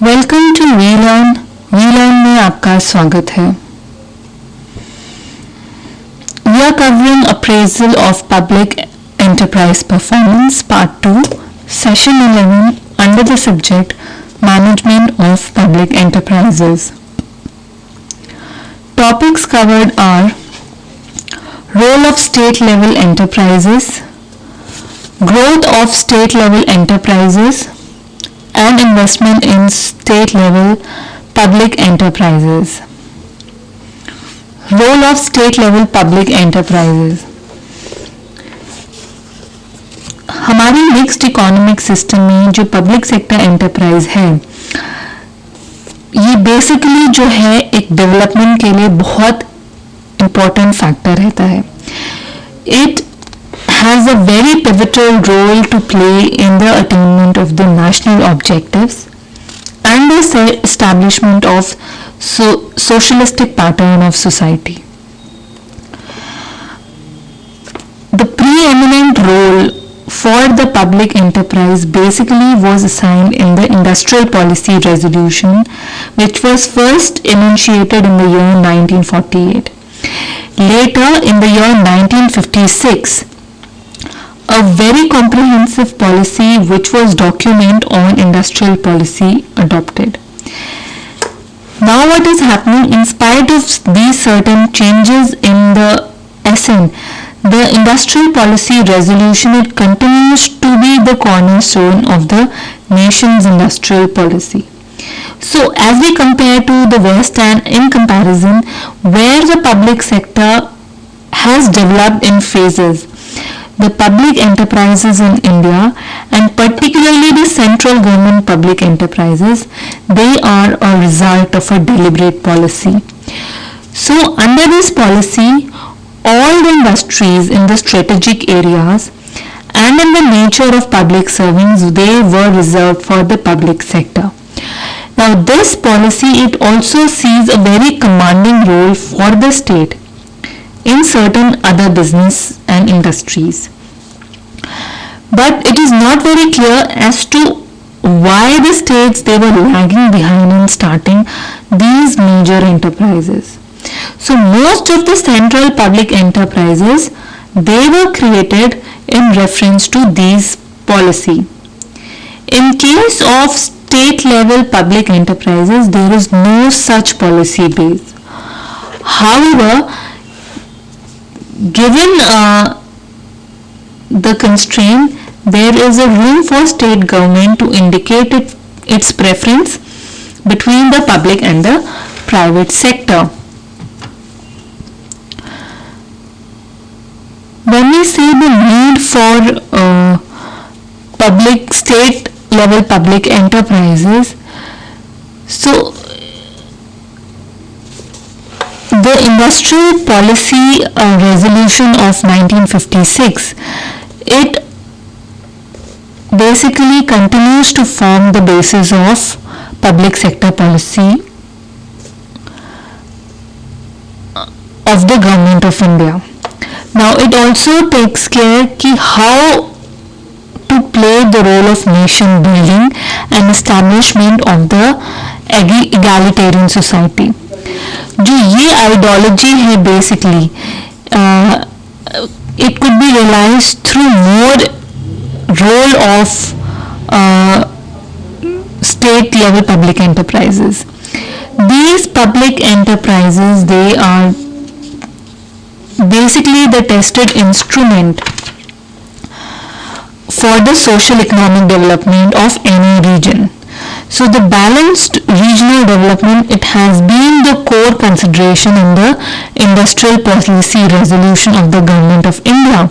Welcome to वीलर्न में आपका स्वागत है. We are covering appraisal of public enterprise performance part 2 session 11 under the subject management of public enterprises. Topics covered are role of state level enterprises, growth of state level enterprises, and investment in state level public enterprises. Role of state level public enterprises. हमारी mixed economic system में जो public sector enterprise है, ये basically जो है एक development के लिए बहुत इंपॉर्टेंट फैक्टर रहता है. It has a very pivotal role to play in the attainment of the national objectives and the establishment of socialistic pattern of society. The preeminent role for the public enterprise basically was assigned in the Industrial Policy Resolution, which was first initiated in the year 1948. Later, in the year 1956, a very comprehensive policy which was document on industrial policy adopted. Now what is happening, in spite of these certain changes in the SN, the industrial policy resolution, it continues to be the cornerstone of the nation's industrial policy. So as we compare to the West, and in comparison where the public sector has developed in phases, the public enterprises in India, and particularly the central government public enterprises, they are a result of a deliberate policy. So under this policy, all the industries in the strategic areas and in the nature of public servants, they were reserved for the public sector. Now this policy, it also sees a very commanding role for the state in certain other business and industries. But it is not very clear as to why the states, they were lagging behind in starting these major enterprises. So most of the central public enterprises, they were created in reference to these policy. In case of state level public enterprises, there is no such policy base. However, given the constraint, there is a room for state government to indicate its preference between the public and the private sector. When we say the need for state level public enterprises, so the Industrial Policy Resolution of 1956, it basically continues to form the basis of public sector policy of the Government of India. Now it also takes care कि how to play the role of nation building and establishment of the egalitarian society. जो ये ideology है basically, it could be realized through more role of state level public enterprises. These public enterprises, they are basically the tested instrument for the social economic development of any region. So the balanced regional development, it has been the core consideration in the Industrial Policy Resolution of the Government of India.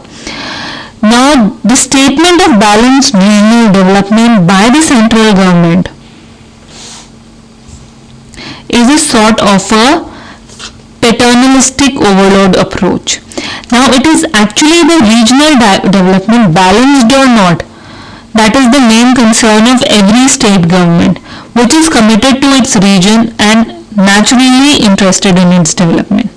Now the statement of balanced regional development by the central government is a sort of a paternalistic overload approach. Now it is actually the regional development, balanced or not, that is the main concern of every state government, which is committed to its region and naturally interested in its development.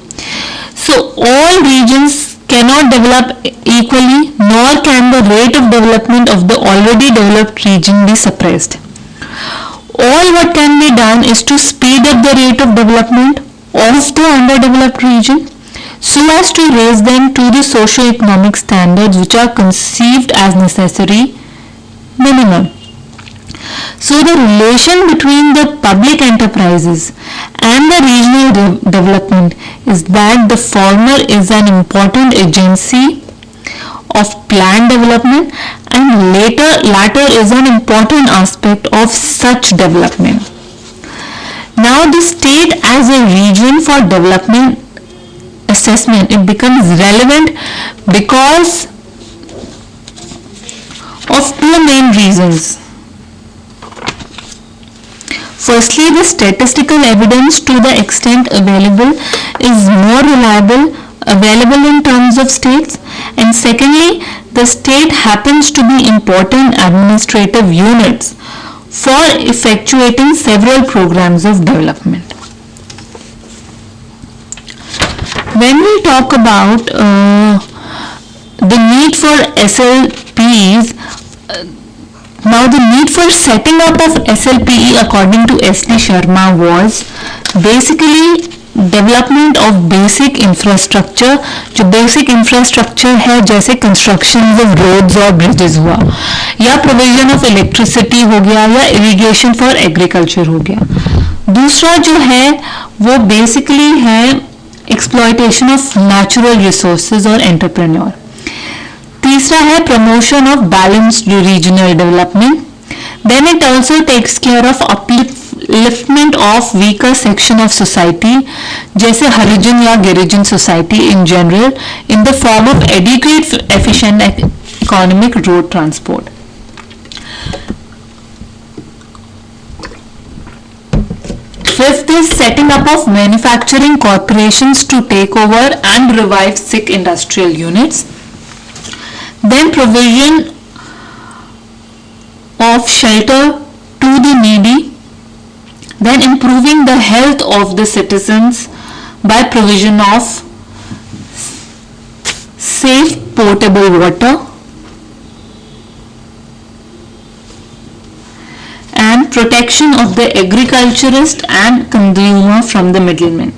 So all regions cannot develop equally, nor can the rate of development of the already developed region be suppressed. All what can be done is to speed up the rate of development of the underdeveloped region so as to raise them to the socio-economic standards which are conceived as necessary minimum. So the relation between the public enterprises and the regional development is that the former is an important agency of planned development and latter is an important aspect of such development. Now the state as a region for development assessment, it becomes relevant because of two main reasons. Firstly, the statistical evidence to the extent available is more reliable available in terms of states, and secondly, the state happens to be important administrative units for effectuating several programs of development. When we talk about the need for SLPs, now the need for setting up of SLPE according to S.D. Sharma was basically development of basic infrastructure. जो basic infrastructure है जैसे construction of roads और bridges हुआ, या provision of electricity हो गया, या irrigation for agriculture हो गया. दूसरा जो है वो बेसिकली है एक्सप्लॉयटेशन ऑफ नेचुरल रिसोर्सेज और एंटरप्रेन्योर. तीसरा है promotion of balanced regional development. Then it also takes care of upliftment of weaker section of society जैसे हरिजन या Girijan society in general in the form of adequate efficient economic road transport. Fifth is setting up of manufacturing corporations to take over and revive sick industrial units. Then provision of shelter to the needy. Then improving the health of the citizens by provision of safe potable water and protection of the agriculturist and consumer from the middlemen.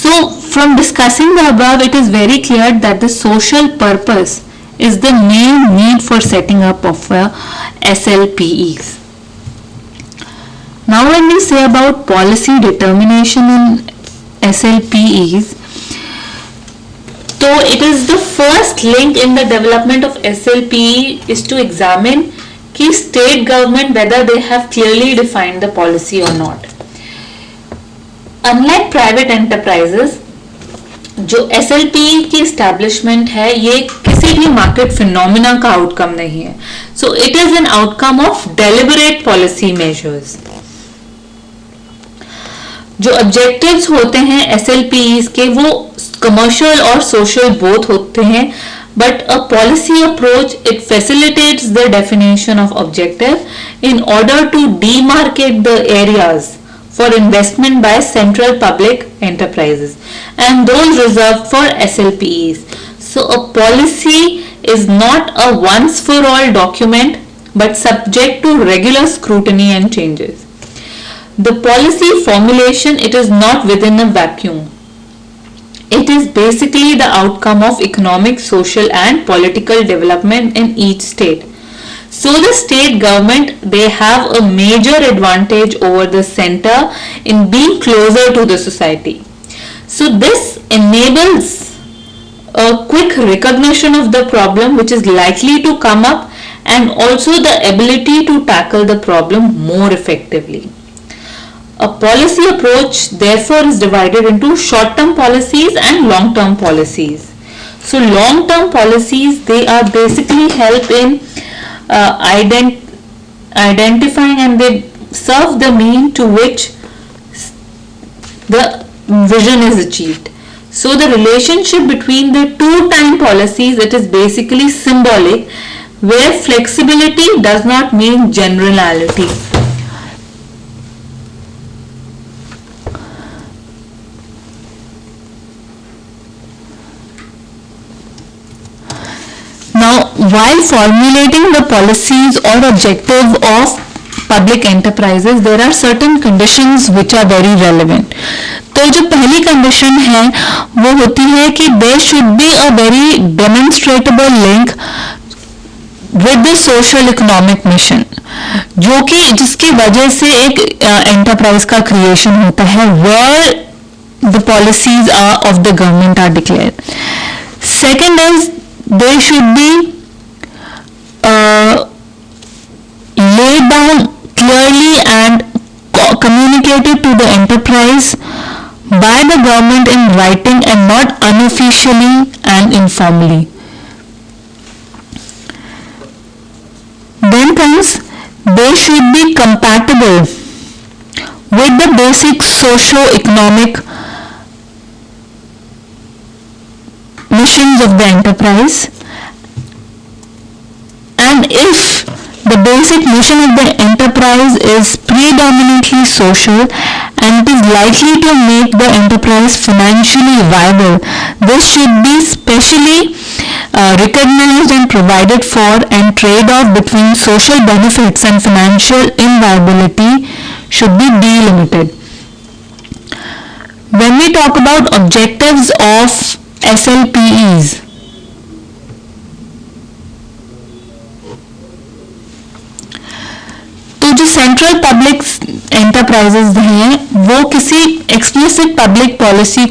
So from discussing the above, it is very clear that the social purpose is the main need for setting up of SLPEs. Now when we say about policy determination in SLPEs, so it is the first link in the development of SLPE is to examine कि state government whether they have clearly defined the policy or not. Unlike private enterprises, जो SLPE की establishment है ये किसी भी market phenomena का outcome नहीं है. So it is an outcome of deliberate policy measures. जो ऑब्जेक्टिव्स होते हैं SLPEs के वो कमर्शियल और सोशल बोथ होते हैं, but a policy approach it facilitates the definition of objective in order to demarcate the areas for investment by central public enterprises and those reserved for SLPEs. So a policy is not a once for all document but subject to regular scrutiny and changes. The policy formulation, it is not within a vacuum. It is basically the outcome of economic, social and political development in each state. So the state government, they have a major advantage over the center in being closer to the society. So this enables a quick recognition of the problem which is likely to come up and also the ability to tackle the problem more effectively. A policy approach therefore is divided into short-term policies and long-term policies. So long-term policies, they are basically help in identifying and they serve the mean to which the vision is achieved. So the relationship between the two time policies, it is basically symbolic, where flexibility does not mean generality. Now, while formulating the policies or objective of public enterprises, there are certain conditions which are very relevant. तो जो पहली condition है वो होती है कि there should be a very demonstrable link with the social economic mission, जो कि जिसकी वजह से एक enterprise का creation होता है where the policies of the government are declared. Second is there should be laid down clearly and communicated to the enterprise by the government in writing and not unofficially and informally. Then comes, they should be compatible with the basic socio-economic missions of the enterprise, and if the basic mission of the enterprise is predominantly social and it is likely to make the enterprise financially viable, this should be specially recognized and provided for, and trade-off between social benefits and financial inviability should be delimited. When we talk about objectives of SLPEs, तो जो central public enterprises हैं वो किसी explicit public policy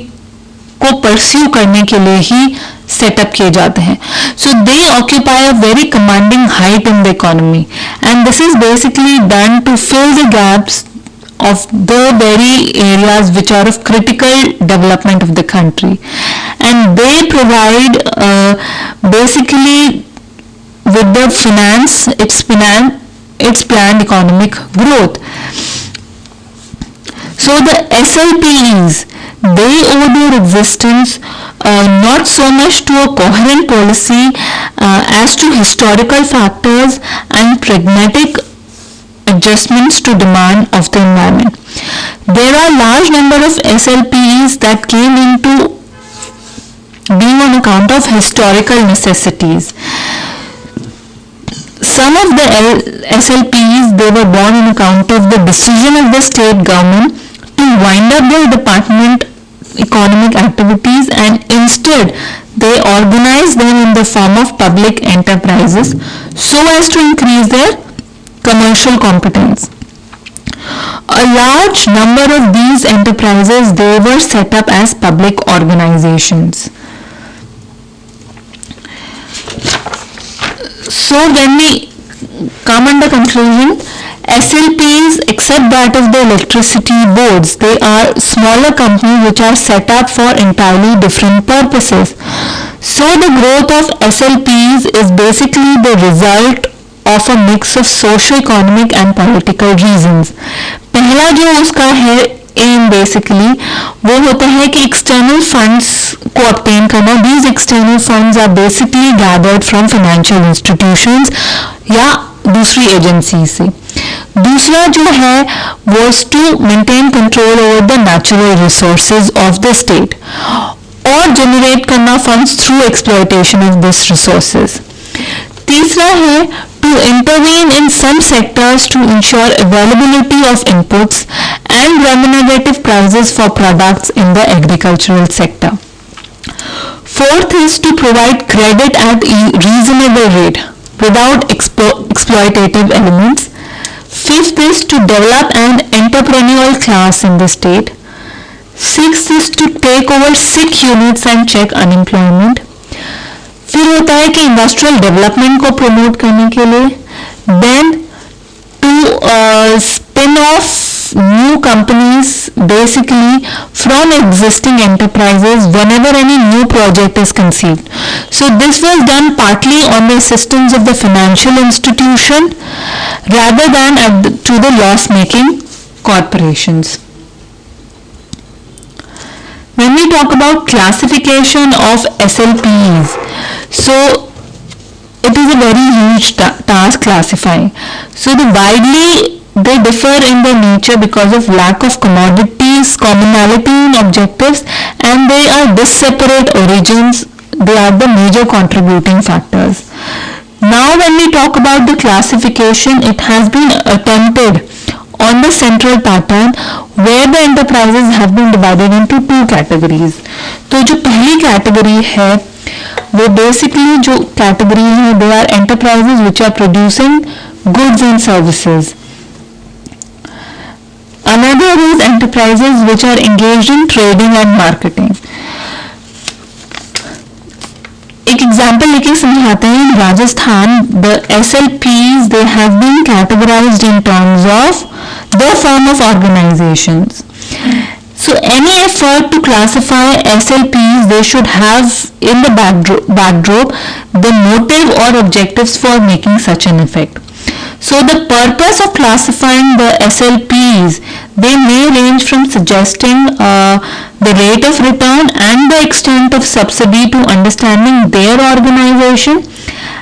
को pursue करने के लिए ही सेटअप किए जाते हैं. So they occupy a very commanding height in the economy, and this is basically done to fill the gaps of the very areas which are of critical development of the country, and they provide basically with the its planned economic growth. So the SLPEs, they owe their existence not so much to a coherent policy as to historical factors and pragmatic adjustments to demand of the environment. There are large number of SLPEs that came into being on account of historical necessities. Some of the SLPEs, they were born on account of the decision of the state government to wind up their department economic activities, and instead they organized them in the form of public enterprises so as to increase their commercial competence. A large number of these enterprises, they were set up as public organizations. So when we come under conclusion, SLPs, except that of the electricity boards, they are smaller companies which are set up for entirely different purposes. So the growth of SLPs is basically the result of a mix of socio-economic and political reasons. पहला जो उसका है am basically वो होता है कि external funds को obtain करना. These external funds are basically gathered from financial institutions या दूसरी एजेंसी से. दूसरा जो है was to maintain control over the natural resources of the state और generate करना funds through exploitation of these resources. तीसरा है to intervene in some sectors to ensure availability of inputs and remunerative prices for products in the agricultural sector. Fourth is to provide credit at a reasonable rate without exploitative elements. Fifth is to develop an entrepreneurial class in the state. Sixth is to take over sick units and check unemployment. फिर होता है कि industrial development को promote करने के लिए. Then to spin off new companies basically from existing enterprises whenever any new project is conceived. So this was done partly on the assistance of the financial institution rather than to the loss-making corporations. When we talk about classification of SLPEs, so it is a very huge task classifying. So they differ in their nature because of lack of commodities, commonality in objectives, and they are disseparate origins. They are the major contributing factors. Now when we talk about the classification, it has been attempted on the central pattern where the enterprises have been divided into two categories. तो जो पहली category है वो basically जो category है they are enterprises which are producing goods and services. Another is enterprises which are engaged in trading and marketing. एक example लेके समझाते हैं. In Rajasthan, the SLPs they have been categorized in terms of their form of organizations. So any effort to classify SLPs, they should have in the backdrop the motive or objectives for making such an effect. So the purpose of classifying the SLPs, they may range from suggesting the rate of return and the extent of subsidy to understanding their organization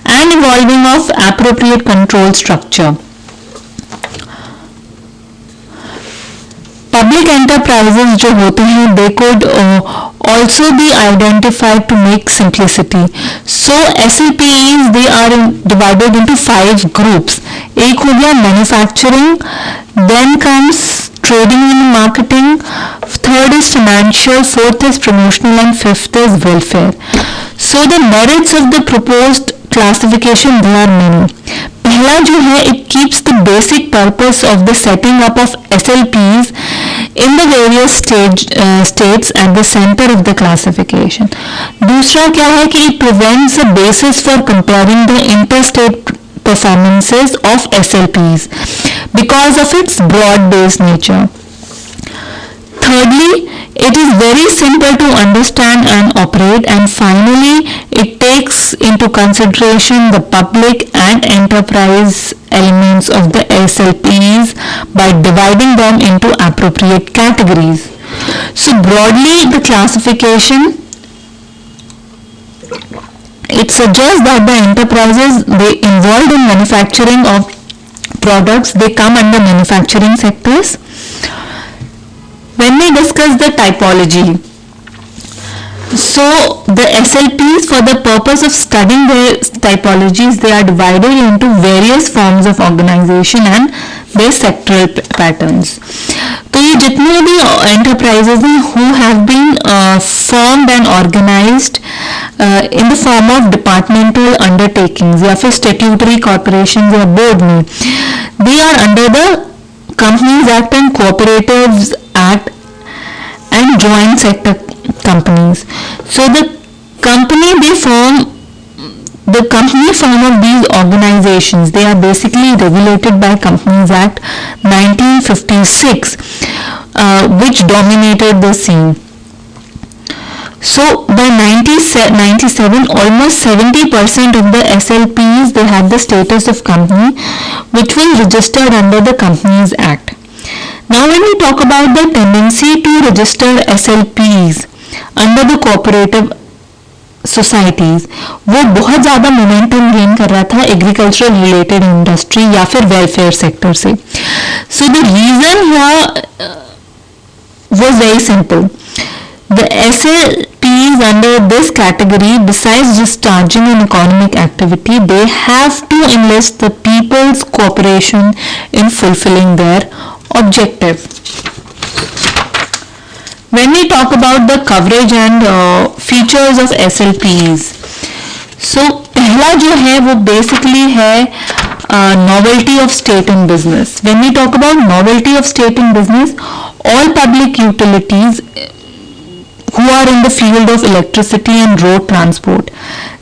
and evolving of appropriate control structure. Public enterprises जो होते हैं they could also be identified to make simplicity. So SLPs they are divided into 5 groups. एक हो गया manufacturing, then comes trading and marketing, third is financial, fourth is promotional and fifth is welfare. So the merits of the proposed classification there are many. पहला जो है it keeps the basic purpose of the setting up of SLPs in the various states at the center of the classification. दूसरा क्या है कि it prevents a basis for comparing the interstate performances of SLPs because of its broad-based nature. Thirdly, it is very simple to understand and operate, and finally it takes into consideration the public and enterprise elements of the SLPs by dividing them into appropriate categories. So broadly the classification, it suggests that the enterprises they involved in manufacturing of products, they come under manufacturing sectors. When we discuss the typology, so the SLPs for the purpose of studying their typologies, they are divided into various forms of organization and their sectoral patterns. तो ये जितने भी enterprises हैं who have been formed and organized in the form of departmental undertakings या फिर statutory corporations या board में, they are under the Companies Act and Cooperatives Act and joint sector companies. So the company form of these organizations, they are basically regulated by Companies Act 1956, which dominated the scene. So by 1997, almost 70% of the SLPs they had the status of company, which was registered under the Companies Act. Now when we talk about the tendency to register SLPs under the cooperative societies, वो बहुत ज़्यादा momentum gain कर रहा था agricultural related industry या फिर welfare sector से. So the reason here was very simple. The SLPs under this category, besides discharging an economic activity, they have to enlist the people's cooperation in fulfilling their objective. When we talk about the coverage and features of SLPs, so पहला जो है वो basically है novelty of state in business. When we talk about novelty of state in business, all public utilities who are in the field of electricity and road transport,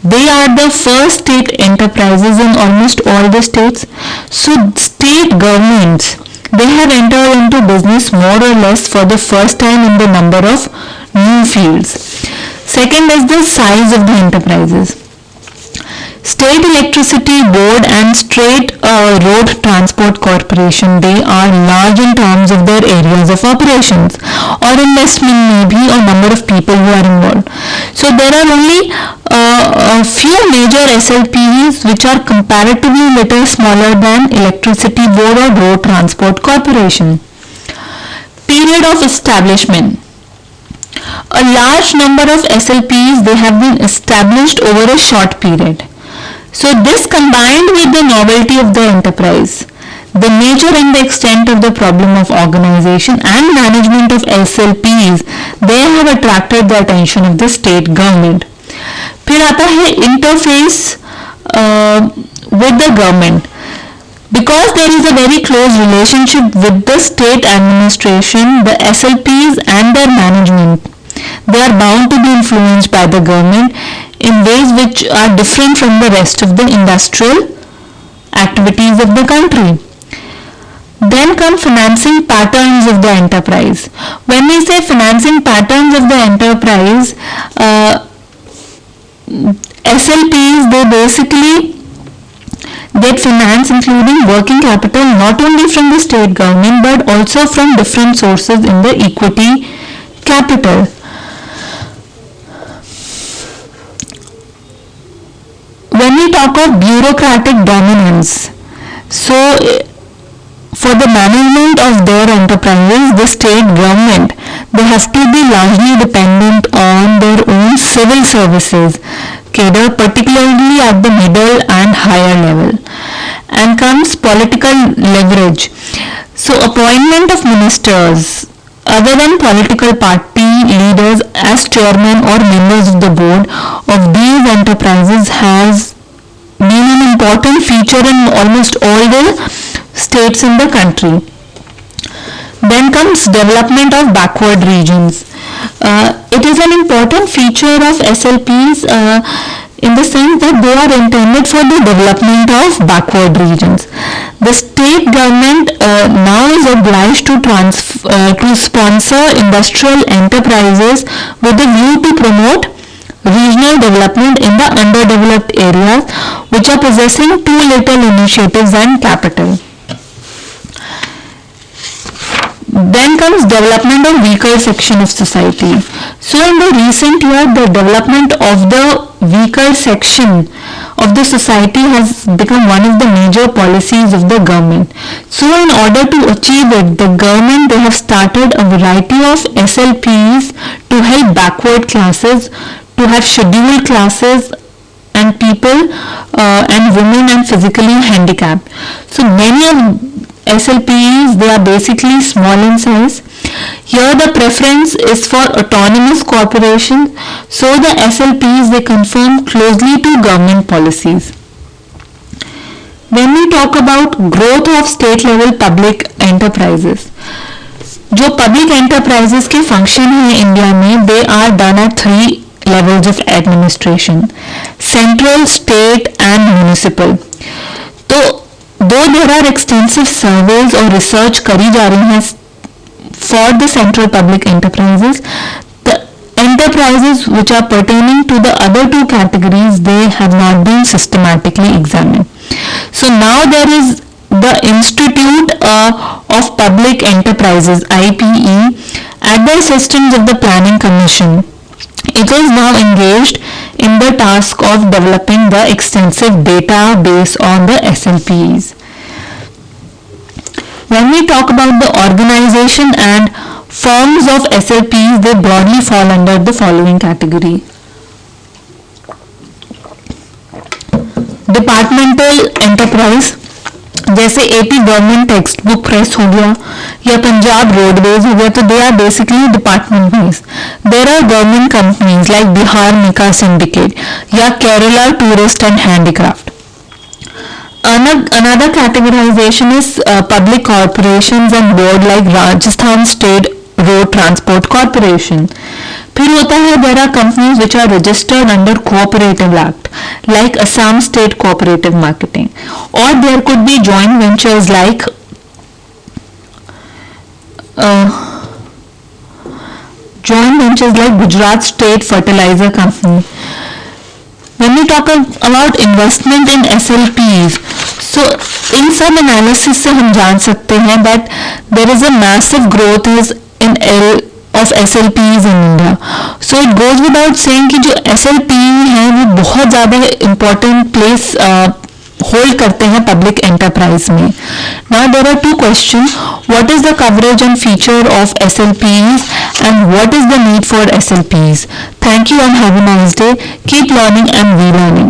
they are the first state enterprises in almost all the states. So state governments, they have entered into business more or less for the first time in the number of new fields. Second is the size of the enterprises. State Electricity Board and State Road Transport Corporation, they are large in terms of their areas of operations or investment maybe or number of people who are involved. So there are only a few major SLPs which are comparatively little smaller than Electricity Board or Road Transport Corporation. Period of establishment. A large number of SLPs, they have been established over a short period. So this combined with the novelty of the enterprise, the nature and the extent of the problem of organization and management of SLPs, they have attracted the attention of the state government. फिर आता है interface with the government. Because there is a very close relationship with the state administration, the SLPs and their management, they are bound to be influenced by the government in ways which are different from the rest of the industrial activities of the country. Then come financing patterns of the enterprise. When we say financing patterns of the enterprise, SLPs, they basically get finance including working capital not only from the state government but also from different sources in the equity capital. When we talk of bureaucratic dominance, so for the management of their enterprises, the state government, they have to be largely dependent on their own civil services, cadre, particularly at the middle and higher level. And comes political leverage. So appointment of ministers other than political party leaders as chairman or members of the board of these enterprises has been an important feature in almost all the states in the country. Then comes development of backward regions. It is an important feature of SLPs in the sense that they are intended for the development of backward regions. The state government now is obliged to sponsor industrial enterprises with a view to promote regional development in the underdeveloped areas which are possessing too little initiatives and capital. Then comes development of weaker section of society. So in the recent year, the development of the weaker section of the society has become one of the major policies of the government. So in order to achieve it, the government, they have started a variety of SLPs to help backward classes, to have scheduled classes and people and women and physically handicapped. So many of SLPs, they are basically small in size. Here the preference is for autonomous corporations, so the SLPs, they conform closely to government policies. When we talk about growth of state level public enterprises, जो public enterprises के function हैं India में, they are done at 3 levels of administration: central, state and municipal. तो though there are extensive surveys or research करी जा रही हैं for the central public enterprises, the enterprises which are pertaining to the other two categories, they have not been systematically examined. So now there is the Institute of Public Enterprises, IPE, at the assistance of the Planning Commission. It is now engaged in the task of developing the extensive database on the SLPs. When we talk about the organization and forms of SLPs, they broadly fall under the following category. Departmental enterprise, जैसे AP government textbook press हो गया या Punjab roadways हो गया, तो they are basically department wise. There are government companies like Bihar mica syndicate या Kerala tourist and handicraft. Another categorization is public corporations and board like Rajasthan State Road Transport Corporation. फिर होता है there are companies which are registered under Cooperative Act like Assam State Cooperative Marketing, or there could be joint ventures like Gujarat State Fertilizer Company. When we talk about investment in SLPs, so in some analysis से हम जान सकते हैं that there is a massive growth of SLPs in India. So it goes without saying कि जो SLP हैं वो बहुत ज़्यादा important place hold करते हैं public enterprise में. Now there are two questions: what is the coverage and feature of SLPs and what is the need for SLPs? Thank you and have a nice day. Keep learning and relearning.